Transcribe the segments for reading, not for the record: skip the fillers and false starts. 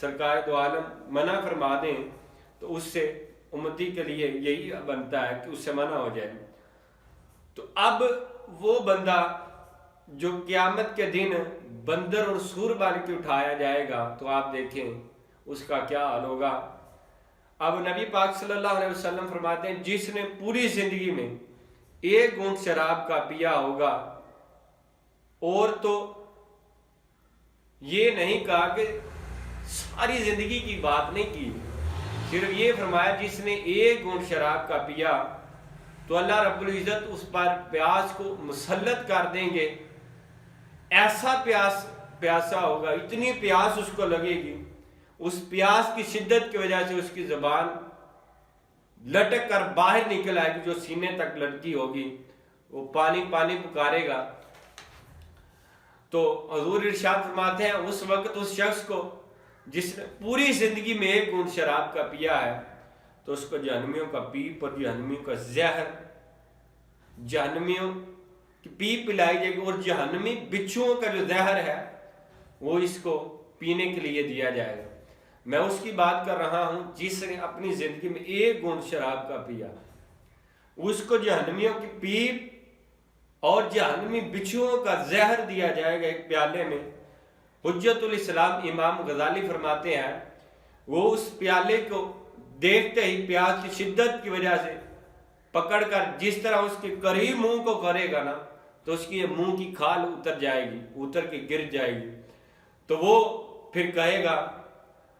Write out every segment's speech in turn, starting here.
سرکار دو عالم منع فرما دیں تو اس سے امتی کے لیے یہی بنتا ہے کہ اس سے منع ہو جائے۔ تو اب وہ بندہ جو قیامت کے دن بندر اور سور بن کے اٹھایا جائے گا تو آپ دیکھیں اس کا کیا حال ہوگا۔ اب نبی پاک صلی اللہ علیہ وسلم فرماتے ہیں جس نے پوری زندگی میں ایک گھونٹ شراب کا پیا ہوگا، اور تو یہ نہیں کہا کہ ساری زندگی کی بات نہیں کی، صرف یہ فرمایا جس نے ایک گھونٹ شراب کا پیا تو اللہ رب العزت اس پر پیاس کو مسلط کر دیں گے، ایسا پیاسا ہوگا، اتنی پیاس اس کو لگے گی، اس پیاس کی شدت کی وجہ سے اس کی زبان لٹک کر باہر نکل آئے گی، جو سینے تک لٹکی ہوگی، وہ پانی پانی پکارے گا۔ تو حضور ارشاد فرماتے ہیں اس وقت اس شخص کو جس نے پوری زندگی میں ایک گھونٹ شراب کا پیا ہے تو اس کو جہنمیوں کا پیپ اور جہنمیوں کا زہر، جہنمیوں کی پیپ پلائی جائے گی، اور جہنمی بچھوؤں کا جو زہر ہے وہ اس کو پینے کے لیے دیا جائے گا۔ میں اس کی بات کر رہا ہوں جس نے اپنی زندگی میں ایک گھونٹ شراب کا پیا، اس کو جہنمیوں کی پیپ اور جہنمی بچھوؤں کا زہر دیا جائے گا ایک پیالے میں۔ حجت الاسلام امام غزالی فرماتے ہیں وہ اس پیالے کو دیکھتے ہی پیاس کی شدت کی وجہ سے پکڑ کر جس طرح اس کے قریب منہ کو کرے گا نا تو اس کی منہ کی کھال اتر جائے گی، اتر کے گر جائے گی، تو وہ پھر کہے گا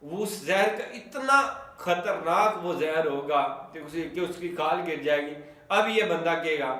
وہ اس زہر کا اتنا خطرناک وہ زہر ہوگا کہ اس کی کھال گر جائے گی۔ اب یہ بندہ کہے گا،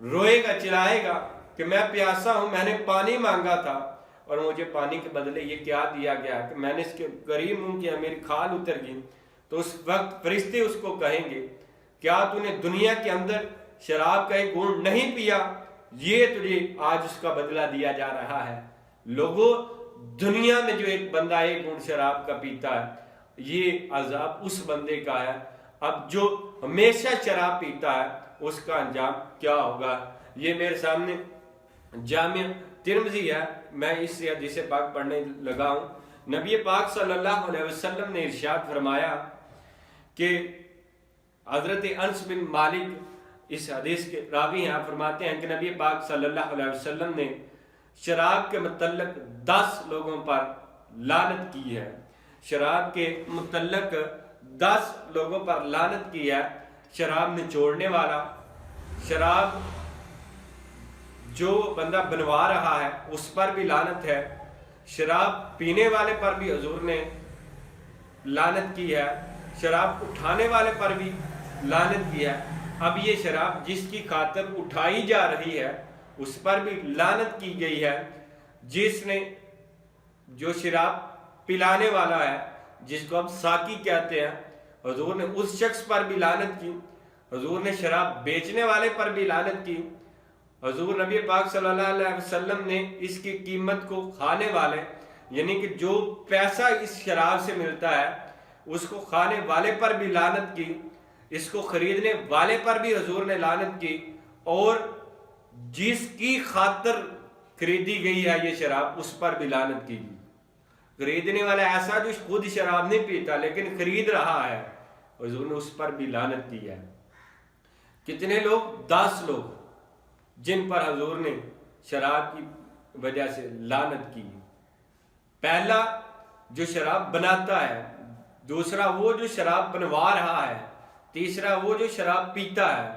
روئے گا، چلائے گا کہ میں پیاسا ہوں، میں نے پانی مانگا تھا اور مجھے پانی کے بدلے یہ کیا دیا گیا کہ میں نے اس کے قریب منہ کیا، میری کھال اتر گئی۔ تو اس وقت فرشتے اس کو کہیں گے کیا تو نے دنیا کے اندر شراب کا ایک گھونٹ نہیں پیا، یہ تجھے آج اس کا بدلہ دیا جا رہا ہے۔ لوگوں، دنیا میں جو ایک بندہ ایک گھونٹ شراب کا پیتا ہے یہ عذاب اس بندے کا ہے۔ اب جو ہمیشہ شراب پیتا ہے اس کا انجام کیا ہوگا؟ یہ میرے سامنے جامع ترمذی ہے، میں اس سے حدیث پاک پڑھنے لگا ہوں۔ نبی پاک صلی اللہ علیہ وسلم نے ارشاد فرمایا کہ حضرت انس بن مالک اس حدیث کے راوی ہیں، فرماتے ہیں کہ نبی پاک صلی اللہ علیہ وسلم نے شراب کے متعلق 10 لوگوں پر لعنت کی ہے، شراب کے متعلق 10 لوگوں پر لعنت کی ہے۔ شراب نچوڑنے والا، شراب جو بندہ بنوا رہا ہے اس پر بھی لعنت ہے، شراب پینے والے پر بھی حضور نے لعنت کی ہے، شراب اٹھانے والے پر بھی لعنت کی ہے۔ اب یہ شراب جس کی خاطر اٹھائی جا رہی ہے اس پر بھی لعنت کی گئی ہے، جس نے جو شراب پلانے والا ہے جس کو ہم ساقی کہتے ہیں، حضور نے اس شخص پر بھی لعنت کی، حضور نے شراب بیچنے والے پر بھی لعنت کی، حضور نبی پاک صلی اللہ علیہ وسلم نے اس کی قیمت کو کھانے والے یعنی کہ جو پیسہ اس شراب سے ملتا ہے اس کو کھانے والے پر بھی لعنت کی، اس کو خریدنے والے پر بھی حضور نے لعنت کی، اور جس کی خاطر خریدی گئی ہے یہ شراب اس پر بھی لعنت کی گئی۔ خریدنے والا ایسا جو خود شراب نہیں پیتا لیکن خرید رہا ہے، حضور نے اس پر بھی لعنت کی ہے۔ کتنے لوگ؟ 10 لوگ جن پر حضور نے شراب کی وجہ سے لعنت کی۔ پہلا جو شراب بناتا ہے، دوسرا وہ جو شراب بنوا رہا ہے، تیسرا وہ جو شراب پیتا ہے۔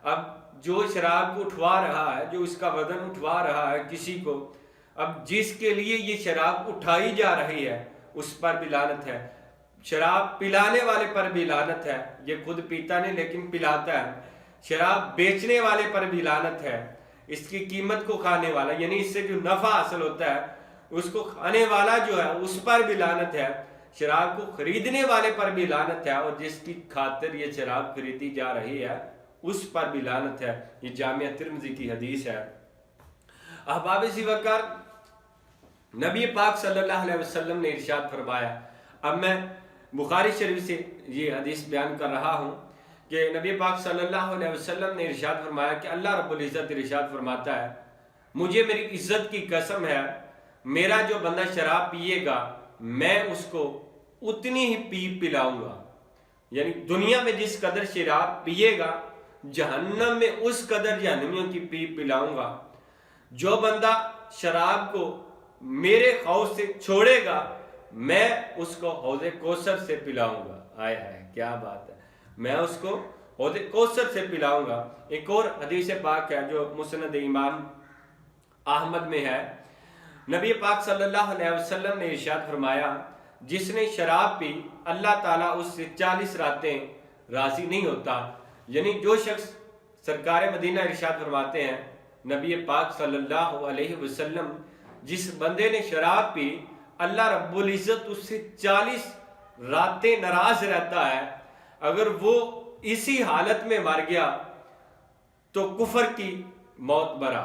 اب جو شراب کو اٹھوا رہا ہے، جو اس کا وزن اٹھوا رہا ہے کسی کو، اب جس کے لیے یہ شراب اٹھائی جا رہی ہے اس پر بھی لعنت ہے۔ شراب پلانے والے پر بھی لعنت ہے، یہ خود پیتا نہیں لیکن پلاتا ہے۔ شراب بیچنے والے پر بھی لعنت ہے، اس کی قیمت کو کھانے والا یعنی اس سے جو نفع حاصل ہوتا ہے اس کو کھانے والا جو ہے اس پر بھی لعنت ہے۔ شراب کو خریدنے والے پر بھی لعنت ہے، اور جس کی خاطر یہ شراب خریدی جا رہی ہے اس پر بھی لعنت ہے۔ یہ جامع ترمذی کی حدیث ہے۔ احباب اسی وقار، نبی پاک صلی اللہ علیہ وسلم نے ارشاد فرمایا، اب میں بخاری شریف سے یہ حدیث بیان کر رہا ہوں کہ نبی پاک صلی اللہ علیہ وسلم نے ارشاد فرمایا کہ اللہ رب العزت ارشاد فرماتا ہے، مجھے میری عزت کی قسم ہے، میرا جو بندہ شراب پیے گا میں اس کو اتنی ہی پلاؤں گا، یعنی دنیا میں جس قدر شراب پیے گا جہنم میں اس قدر جہنمیوں کی پلاؤں گا۔ جو بندہ شراب کو میرے خوف سے چھوڑے گا میں اس کو حوض کوثر سے پلاؤں گا۔ آئے ہائے کیا بات ہے، میں اس کو حوض کوثر سے پلاؤں گا۔ ایک اور حدیث پاک ہے جو مسند امام احمد میں ہے، نبی پاک صلی اللہ علیہ وسلم نے ارشاد فرمایا جس نے شراب پی اللہ تعالیٰ اس سے 40 راتیں راضی نہیں ہوتا۔ یعنی جو شخص، سرکار مدینہ ارشاد فرماتے ہیں نبی پاک صلی اللہ علیہ وسلم، جس بندے نے شراب پی اللہ رب العزت اس سے 40 راتیں ناراض رہتا ہے۔ اگر وہ اسی حالت میں مر گیا تو کفر کی موت مرا۔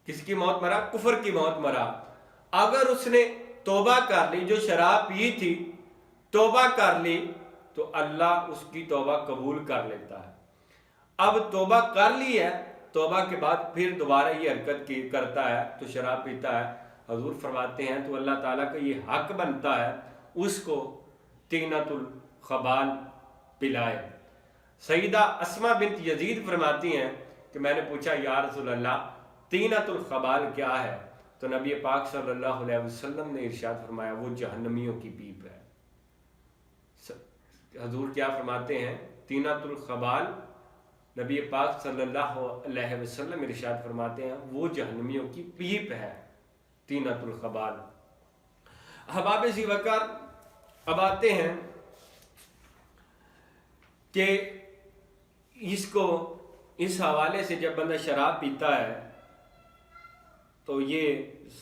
کس کی موت مرا؟ کفر کی موت مرا۔ اگر اس نے توبہ کر لی، جو شراب پی تھی توبہ کر لی، تو اللہ اس کی توبہ قبول کر لیتا ہے۔ اب توبہ کر لی ہے، توبہ کے بعد پھر دوبارہ یہ حرکت کرتا ہے تو شراب پیتا ہے، حضور فرماتے ہیں تو اللہ تعالیٰ کا یہ حق بنتا ہے اس کو طینۃ الخبال پلائے۔ سیدہ اسماء بنت یزید فرماتی ہیں کہ میں نے پوچھا یا رسول اللہ طینۃ الخبال کیا ہے؟ تو نبی پاک صلی اللہ علیہ وسلم نے ارشاد فرمایا وہ جہنمیوں کی پیپ ہے۔ حضور کیا فرماتے ہیں؟ طینۃ الخبال، نبی پاک صلی اللہ علیہ وسلم ارشاد فرماتے ہیں وہ جہنمیوں کی پیپ ہے، طینۃ الخبال۔ احباب ذی وقار، اب آتے ہیں کہ اس حوالے سے جب بندہ شراب پیتا ہے تو یہ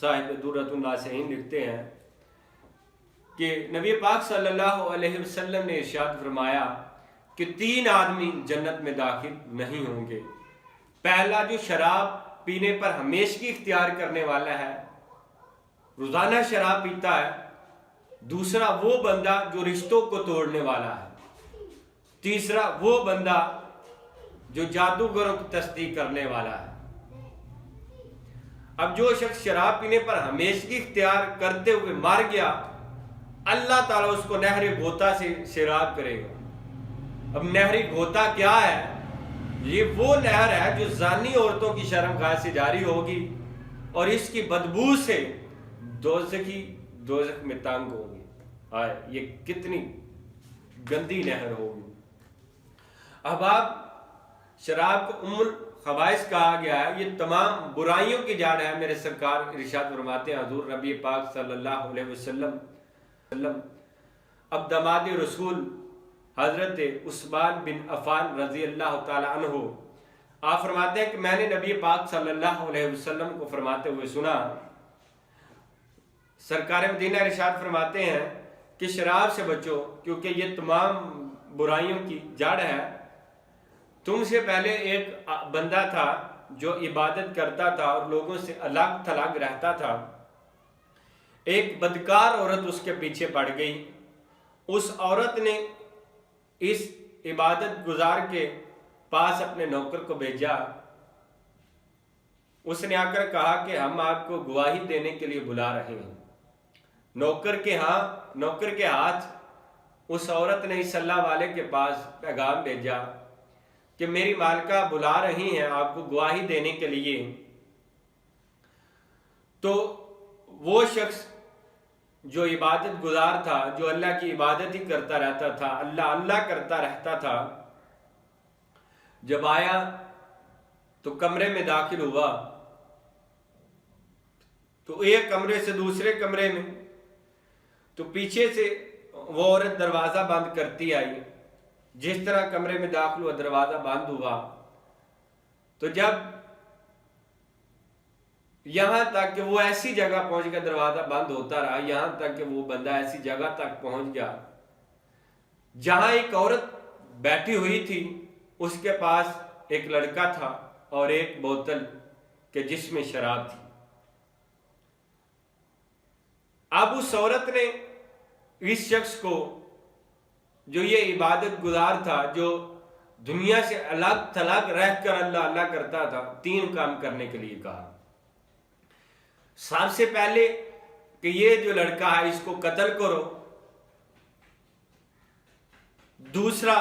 صاحب درۃ الناصحین لکھتے ہیں کہ نبی پاک صلی اللہ علیہ وسلم نے ارشاد فرمایا کہ 3 آدمی جنت میں داخل نہیں ہوں گے۔ پہلا جو شراب پینے پر ہمیشگی اختیار کرنے والا ہے، روزانہ شراب پیتا ہے۔ دوسرا وہ بندہ جو رشتوں کو توڑنے والا ہے۔ تیسرا وہ بندہ جو جادوگروں کی تصدیق کرنے والا ہے۔ اب جو شخص شراب پینے پر ہمیشگی اختیار کرتے ہوئے مر گیا اللہ تعالیٰ اس کو نہر گوتا سے سیراب کرے گا۔ اب نہر گوتا کیا ہے؟ یہ وہ نہر ہے جو زانی عورتوں کی شرمگاہ سے جاری ہوگی اور اس کی بدبو سے دوزخ میں تنگ ہوگی۔ آئے یہ کتنی گندی نہر ہوگی۔ احباب، شراب کو ام الخبائث کہا گیا ہے، یہ تمام برائیوں کی جڑ ہے۔ میرے سرکار ارشاد فرماتے ہیں حضور نبی پاک صلی اللہ علیہ وسلم، اب داماد رسول حضرت عثمان بن عفان رضی اللہ تعالی عنہ، آپ فرماتے ہیں کہ میں نے نبی پاک صلی اللہ علیہ وسلم کو فرماتے ہوئے سنا، سرکار مدینہ ارشاد فرماتے ہیں کہ شراب سے بچو کیونکہ یہ تمام برائیوں کی جڑ ہے۔ تم سے پہلے ایک بندہ تھا جو عبادت کرتا تھا اور لوگوں سے الگ تھلگ رہتا تھا۔ ایک بدکار عورت اس کے پیچھے پڑ گئی۔ اس عورت نے اس عبادت گزار کے پاس اپنے نوکر کو بھیجا۔ اس نے آ کر کہا کہ ہم آپ کو گواہی دینے کے لیے بلا رہے ہیں۔ نوکر کے ہاتھ اس عورت نے اس اللہ والے کے پاس پیغام بھیجا کہ میری مالکہ بلا رہی ہیں آپ کو گواہی دینے کے لیے۔ تو وہ شخص جو عبادت گزار تھا، جو اللہ کی عبادت ہی کرتا رہتا تھا، اللہ کرتا رہتا تھا، جب آیا تو کمرے میں داخل ہوا تو ایک کمرے سے دوسرے کمرے میں، تو پیچھے سے وہ عورت دروازہ بند کرتی آئی۔ جس طرح کمرے میں داخل ہوا دروازہ بند ہوا، تو جب یہاں تک کہ وہ ایسی جگہ پہنچ گیا، دروازہ بند ہوتا رہا یہاں تک کہ وہ بندہ ایسی جگہ تک پہنچ گیا جہاں ایک عورت بیٹھی ہوئی تھی، اس کے پاس ایک لڑکا تھا اور ایک بوتل کہ جس میں شراب تھی۔ اب اس عورت نے اس شخص کو جو یہ عبادت گزار تھا، جو دنیا سے الگ تھلگ رہ کر اللہ کرتا تھا، 3 کام کرنے کے لیے کہا۔ سب سے پہلے کہ یہ جو لڑکا ہے اس کو قتل کرو، دوسرا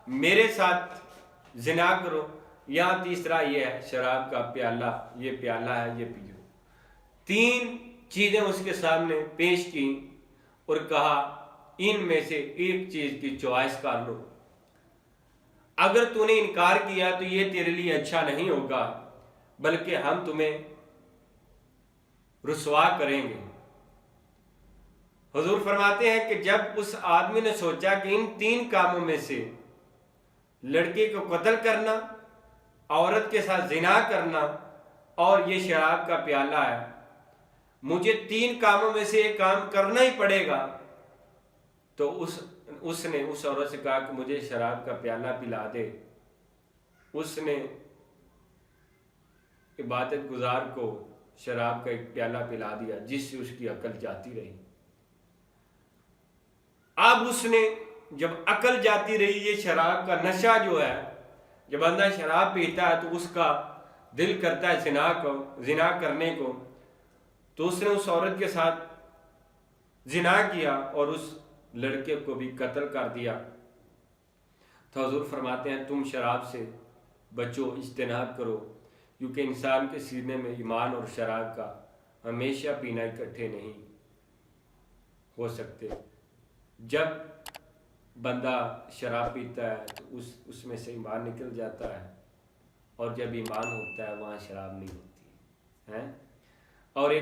میرے ساتھ زنا کرو، یا تیسرا یہ ہے شراب کا پیالہ، یہ پیالہ ہے یہ پیو۔ 3 چیزیں اس کے سامنے پیش کی اور کہا ان میں سے ایک چیز کی چوائس کر لو، اگر تو نے انکار کیا تو یہ تیرے لیے اچھا نہیں ہوگا بلکہ ہم تمہیں رسوا کریں گے۔ حضور فرماتے ہیں کہ جب اس آدمی نے سوچا کہ ان 3 کاموں میں سے لڑکے کو قتل کرنا، عورت کے ساتھ زنا کرنا اور یہ شراب کا پیالہ ہے، مجھے 3 کاموں میں سے ایک کام کرنا ہی پڑے گا، تو اس نے اس عورت سے کہا کہ مجھے شراب کا پیالہ پلا دے۔ اس نے عبادت گزار کو شراب کا ایک پیالہ پلا دیا جس سے اس کی عقل جاتی رہی۔ اب اس نے جب عقل جاتی رہی، یہ شراب کا نشہ جو ہے، جب بندہ شراب پیتا ہے تو اس کا دل کرتا ہے زنا کرنے کو، تو اس نے اس عورت کے ساتھ زنا کیا اور اس لڑکے کو بھی قتل کر دیا۔ تو حضور فرماتے ہیں تم شراب سے بچو، اجتناب کرو، کیونکہ انسان کے سینے میں ایمان اور شراب کا ہمیشہ پینا اکٹھے نہیں ہو سکتے۔ جب بندہ شراب پیتا ہے تو اس میں سے ایمان نکل جاتا ہے، اور جب ایمان ہوتا ہے وہاں شراب نہیں ہوتی ہے۔